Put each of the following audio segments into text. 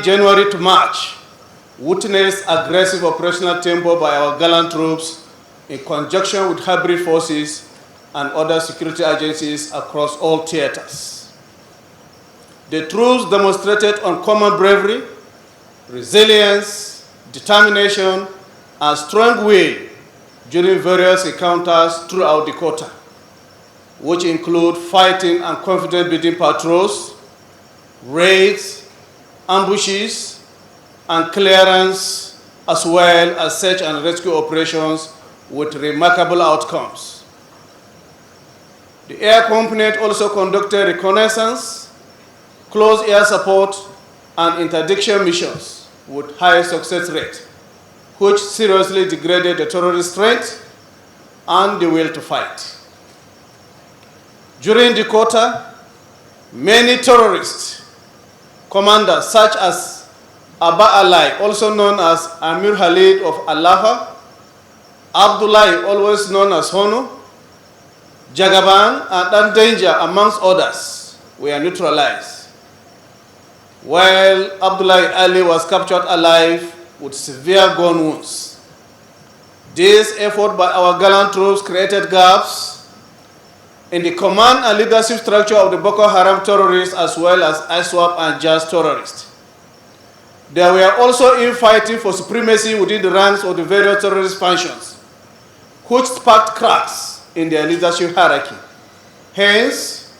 January to March witnessed aggressive operational tempo by our gallant troops in conjunction with hybrid forces and other security agencies across all theaters. The troops demonstrated uncommon bravery, resilience, determination, and strong will during various encounters throughout the quarter, which include fighting and confidence-building patrols, raids, ambushes, and clearance, as well as search and rescue operations with remarkable outcomes. The air component also conducted reconnaissance, close air support, and interdiction missions with high success rate, which seriously degraded the terrorist strength and the will to fight. During the quarter, many terrorist commanders such as Abba Ali, also known as Amir Khalid of Allaha, Abdullahi, always known as Hono, Jagaban, and Danger, amongst others, were neutralized, while Abdullahi Ali was captured alive with severe gun wounds. This effort by our gallant troops created gaps in the command and leadership structure of the BokoHaram terrorists as well as ISWAP and JAS terrorists. There were also infighting for supremacy within the ranks of the various terrorist factions, which sparked cracks in their leadership hierarchy. Hence,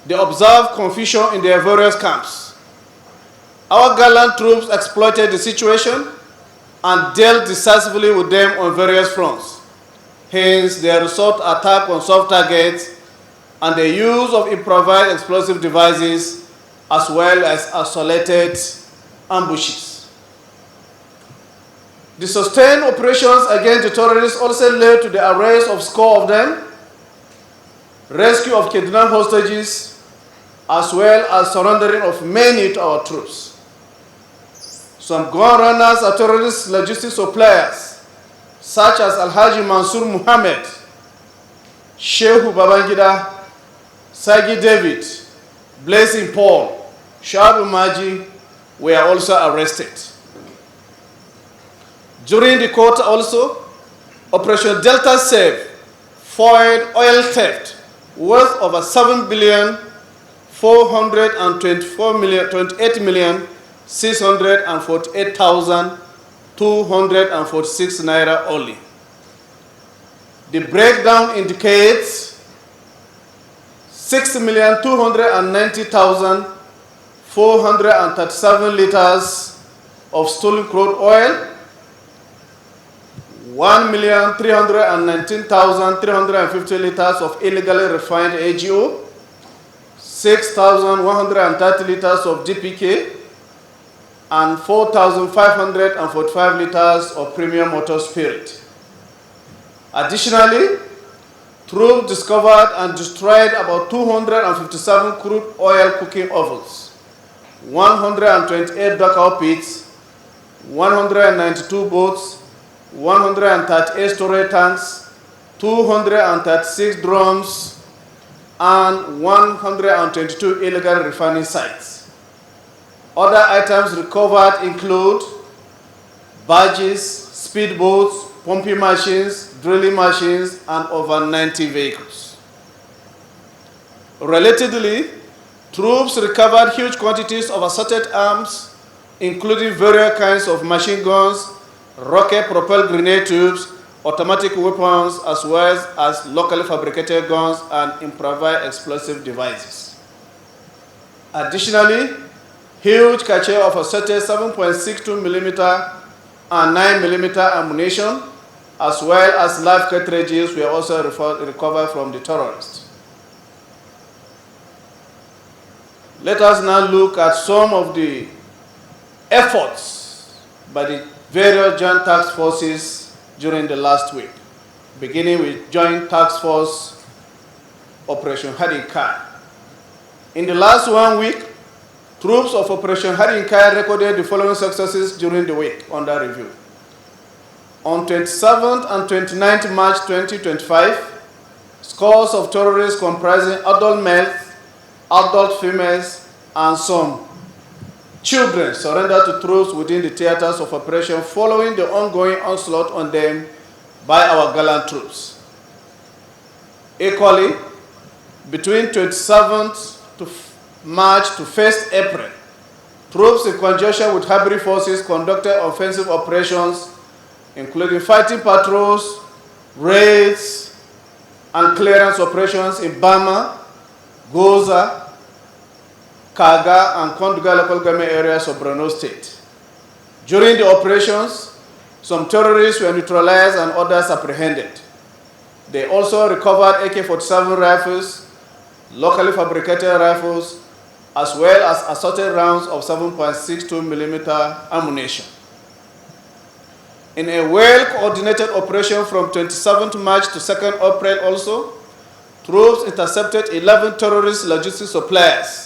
they observed confusion in their various camps. Our gallant troops exploited the situation and dealt decisively with them on various fronts. Hence, their resort attack on soft targets and the use of improvised explosive devices as well as isolated ambushes. The sustained operations against the terrorists also led to the arrest of scores of them, rescue of kidnapped hostages, as well as surrendering of many to our troops. Some gun runners are terrorist logistics suppliers, such as Alhaji Mansour Muhammad, Shehu Babangida, Sagi David, Blessing Paul, Shabu Maji were also arrested. During the quarter also, Operation Delta Save foiled oil theft worth over 7,428,648,246 naira only. The breakdown indicates 6,290,437 liters of stolen crude oil, 1,319,350 liters of illegally refined AGO, 6,130 liters of DPK, and 4,545 liters of premium motor spirit. Additionally, troops discovered and destroyed about 257 crude oil cooking ovens, 128 dugout pits, 192 boats, 138 storage tanks, 236 drums, and 122 illegal refining sites. Other items recovered include barges, speedboats, pumping machines, drilling machines, and over 90 vehicles. Relatedly, troops recovered huge quantities of assorted arms, including various kinds of machine guns, rocket-propelled grenade tubes, automatic weapons, as well as locally fabricated guns and improvised explosive devices. Additionally, huge cache of assorted 7.62 mm and 9 mm ammunition, as well as live cartridges, were also recovered from the terrorists. Let us now look at some of the efforts by the various joint task forces during the last week, beginning with Joint Task Force Operation Hardin Kai. In the last 1 week, troops of Operation Hardin Kai recorded the following successes during the week under review. On 27th and 29th March 2025, scores of terrorists comprising adult males, adult females, and some Children surrendered to troops within the theaters of operation following the ongoing onslaught on them by our gallant troops. Equally, between 27th March to 1st April, troops in conjunction with Habri forces conducted offensive operations, including fighting patrols, raids, and clearance operations in Bama, Goza, Kaga, and Konduga local government areas of Borno State. During the operations, some terrorists were neutralized and others apprehended. They also recovered AK-47 rifles, locally fabricated rifles, as well as assorted rounds of 7.62mm ammunition. In a well-coordinated operation from 27th March to 2nd April also, troops intercepted 11 terrorist logistics suppliers.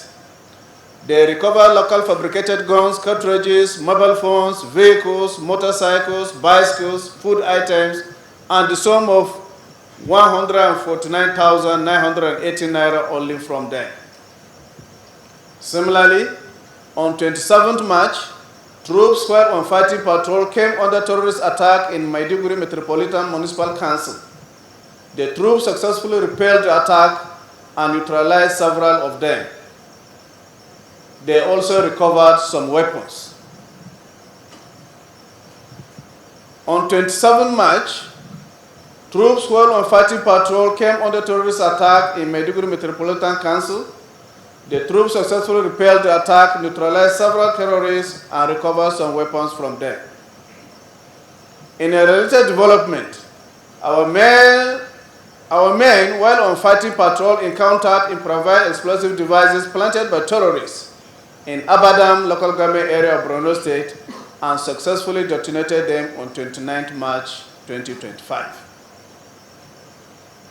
They recovered local fabricated guns, cartridges, mobile phones, vehicles, motorcycles, bicycles, food items, and the sum of 149,980 naira only from them. Similarly, on 27th March, troops while on fighting patrol came under terrorist attack in Maiduguri Metropolitan Municipal Council. The troops successfully repelled the attack and neutralized several of them. They also recovered some weapons. On 27 March, troops while on fighting patrol came under terrorist attack in Maiduguri Metropolitan Council. The troops successfully repelled the attack, neutralized several terrorists, and recovered some weapons from them. In a related development, our men, while on fighting patrol, encountered improvised explosive devices planted by terrorists in Abadam local government area of Borno State and successfully detonated them on 29 March 2025.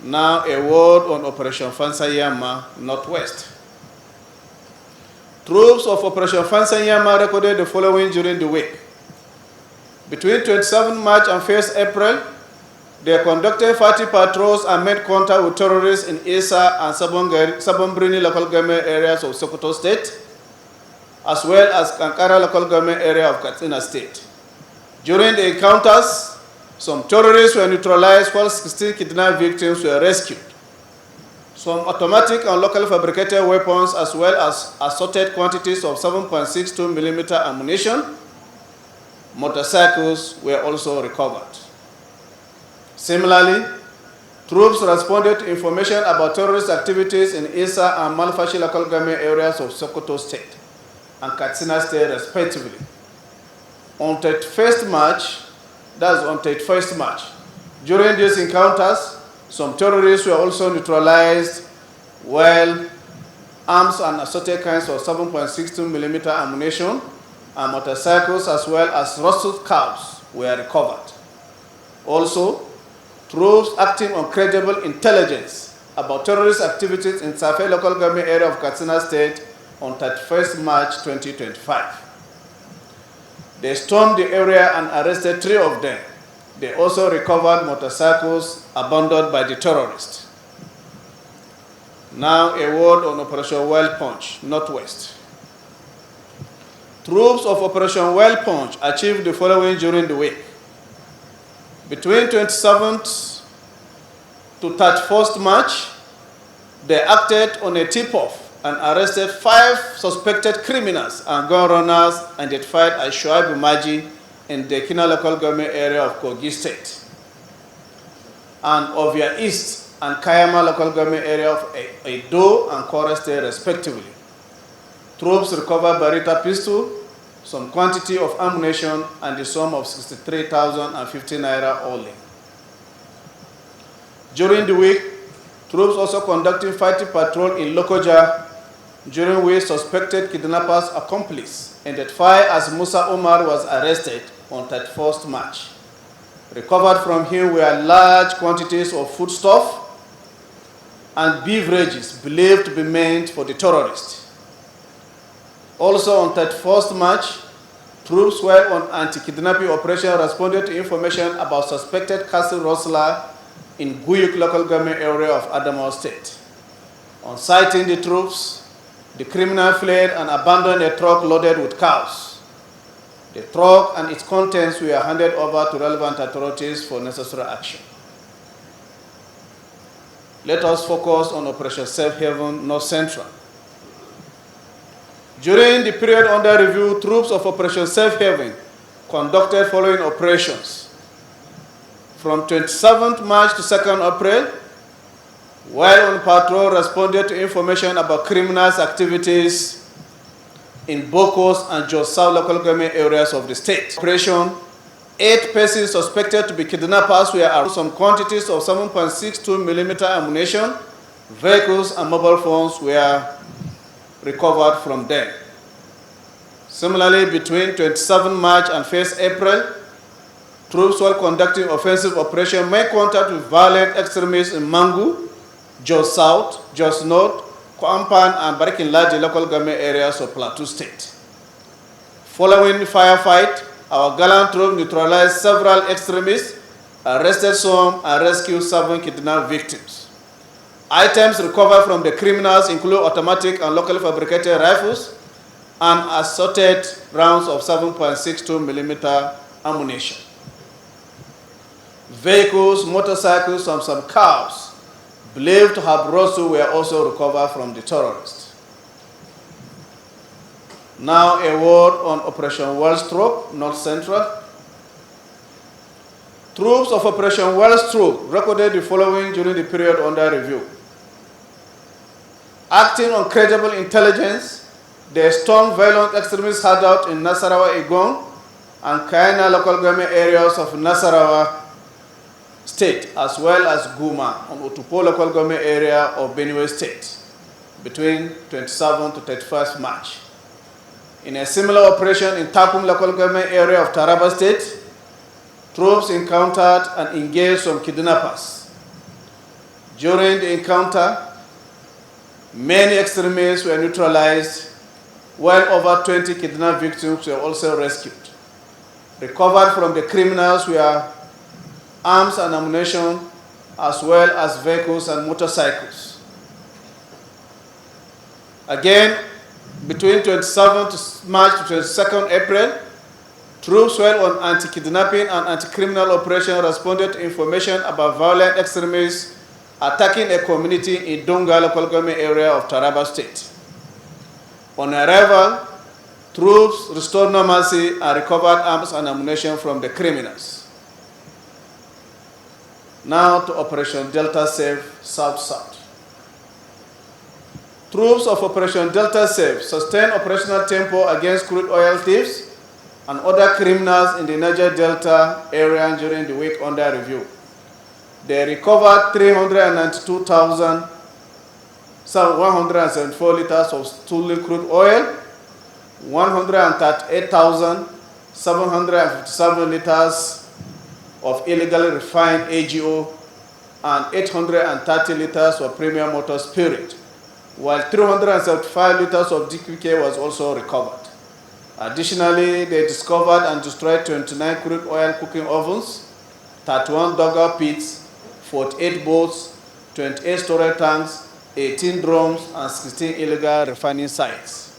Now a word on Operation Fansanyama Northwest. Troops of Operation Fansanyama recorded the following during the week. Between 27 March and 1st April, they conducted fighting patrols and made contact with terrorists in Isa and Sabonbrini local government areas of Sokoto State, as well as Kankara local government area of Katsina State. During the encounters, some terrorists were neutralized while 16 kidnapped victims were rescued. Some automatic and locally fabricated weapons as well as assorted quantities of 7.62mm ammunition, motorcycles were also recovered. Similarly, troops responded to information about terrorist activities in Isa and Malfashi local government areas of Sokoto State and Katsina State respectively. On 31st March, during these encounters, some terrorists were also neutralized while arms and assorted kinds of 7.62mm ammunition and motorcycles as well as roasted cows were recovered. Also, troops acting on credible intelligence about terrorist activities in Safe local government area of Katsina State on 31st March 2025. They stormed the area and arrested 3 of them. They also recovered motorcycles abandoned by the terrorists. Now a word on Operation Well Punch, Northwest. Troops of Operation Well Punch achieved the following during the week. Between 27th to 31st March, they acted on a tip-off and arrested 5 suspected criminals and gun runners identified as Shoaib Umaji in the Kina local government area of Kogi State, and Ovia East and Kayama local government area of Edo and Kora State respectively. Troops recovered Barita pistol, some quantity of ammunition, and the sum of 63,050 naira only. During the week, troops also conducted fighting patrol in Lokoja, during which suspected kidnappers' accomplice, identified as Musa Omar, was arrested on 31st March. Recovered from him were large quantities of foodstuff and beverages believed to be meant for the terrorists. Also on 31st March, troops were on anti-kidnapping operation responded to information about suspected castle rustler in Guyuk local government area of Adamawa State. On sighting the troops, the criminal fled and abandoned a truck loaded with cows. The truck and its contents were handed over to relevant authorities for necessary action. Let us focus on Operation Safe Haven North Central. During the period under review, troops of Operation Safe Haven conducted following operations. From 27th March to 2nd April, while on patrol, responded to information about criminals' activities in Boko's and Jos South local government areas of the state. Operation, 8 persons suspected to be kidnappers were arrested. Some quantities of 7.62mm ammunition, vehicles, and mobile phones were recovered from them. Similarly, between 27 March and 1st April, troops while conducting offensive operation made contact with violent extremists in Mangu, Jos South, Jos North, Kwampan, and Barikinlaji local government areas of Plateau State. Following the firefight, our gallant troops neutralized several extremists, arrested some, and rescued 7 kidnapped victims. Items recovered from the criminals include automatic and locally fabricated rifles and assorted rounds of 7.62mm ammunition. Vehicles, motorcycles, and some cows believed to have Rosu were also recovered from the terrorists. Now a word on Operation Wellstroke, North Central. Troops of Operation Wellstroke recorded the following during the period under review. Acting on credible intelligence, they stormed violent extremist hideout in Nasarawa, Igon, and Kaina local government areas of Nasarawa State, as well as Guma and Otupo local government area of Benue State, between 27 to 31st March. In a similar operation in Takum local government area of Taraba State, troops encountered and engaged some kidnappers. During the encounter, many extremists were neutralized, while over 20 kidnapped victims were also rescued. Recovered from the criminals were arms and ammunition, as well as vehicles and motorcycles. Again, between 27th March to 22nd April, troops while on anti-kidnapping and anti-criminal operation responded to information about violent extremists attacking a community in Donga local government area of Taraba State. On arrival, troops restored normalcy and recovered arms and ammunition from the criminals. Now to Operation Delta Safe South-South. Troops of Operation Delta Safe sustained operational tempo against crude oil thieves and other criminals in the Niger Delta area during the week under review. They recovered 392,174 liters of stolen crude oil, 138,757 liters of illegally refined AGO, and 830 liters of premium motor spirit, while 375 liters of DQK was also recovered. Additionally, they discovered and destroyed 29 crude oil cooking ovens, 31 dugger pits, 48 boats, 28 storage tanks, 18 drums, and 16 illegal refining sites.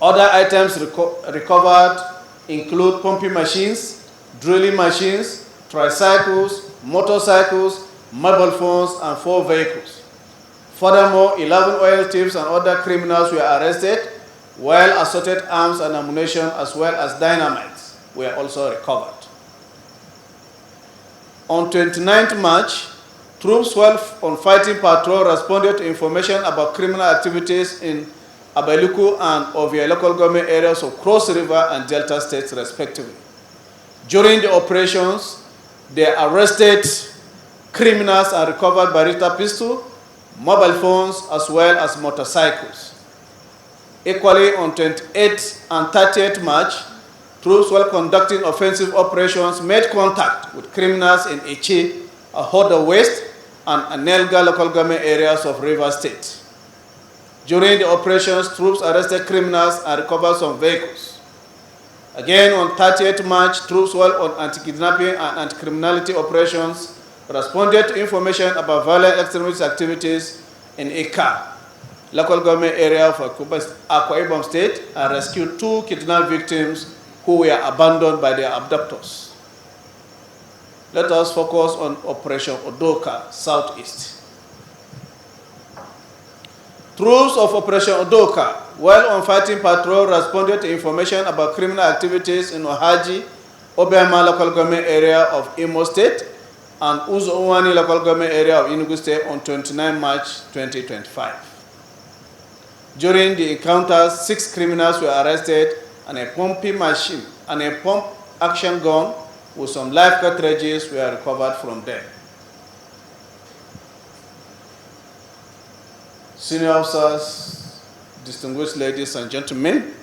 Other items recovered include pumping machines, drilling machines, tricycles, motorcycles, mobile phones, and 4 vehicles. Furthermore, 11 oil thieves and other criminals were arrested, while assorted arms and ammunition as well as dynamites were also recovered. On 29th March, troops while on fighting patrol responded to information about criminal activities in Abeluku and Ovia local government areas of Cross River and Delta states respectively. During the operations, they arrested criminals and recovered Barita pistol, mobile phones, as well as motorcycles. Equally, on 28th and 30th March, troops while conducting offensive operations made contact with criminals in Echi, Ahoda West, and Anelga local government areas of River State. During the operations, troops arrested criminals and recovered some vehicles. Again, on 30th March, troops while on anti-kidnapping and anti-criminality operations responded to information about violent extremist activities in Eka. local government area of Akwa Ibom State and rescued 2 kidnapped victims who were abandoned by their abductors. Let us focus on Operation Odoka, Southeast. Troops of Operation Odoka, while on fighting patrol, responded to information about criminal activities in Ohaji, Obema local government area of Imo State, and Uzo-Uwani local government area of Enugu State on 29 March 2025. During the encounters, 6 criminals were arrested and a pumping machine and a pump action gun with some live cartridges were recovered from them. Senior officers, distinguished ladies and gentlemen,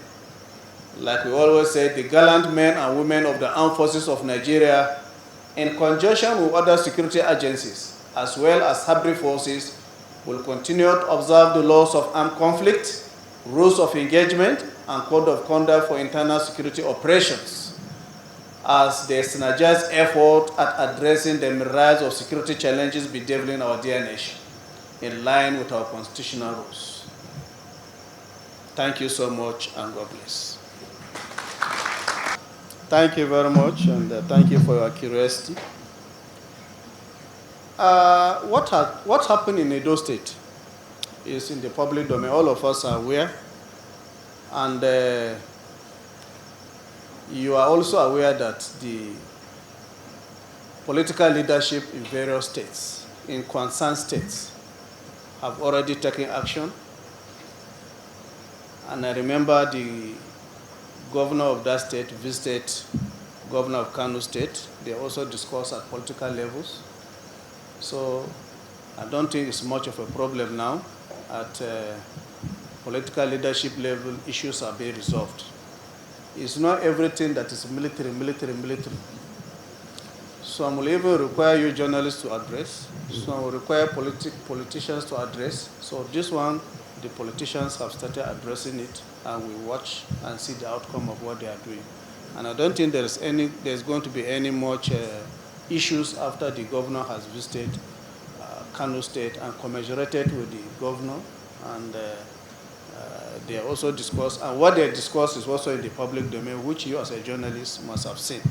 like we always say, the gallant men and women of the armed forces of Nigeria, in conjunction with other security agencies, as well as hybrid forces, will continue to observe the laws of armed conflict, rules of engagement, and code of conduct for internal security operations, as they synergize effort at addressing the myriad of security challenges bedeviling our dear nation, in line with our constitutional rules. Thank you so much, and God bless. Thank you very much, and thank you for your curiosity. What happened in Edo State is in the public domain. All of us are aware, and you are also aware that the political leadership in various states, in concerned states, have already taken action. And I remember the governor of that state visited governor of Kano State. They also discussed at political levels. So I don't think it's much of a problem now. At political leadership level, issues are being resolved. It's not everything that is military. Some will even require you journalists to address. Some will require politicians to address. So this one, the politicians have started addressing it, and we watch and see the outcome of what they are doing. And I don't think there's going to be any much issues after the governor has visited Kano State and commiserated with the governor, and they also discussed, and what they discussed is also in the public domain, which you as a journalist must have seen.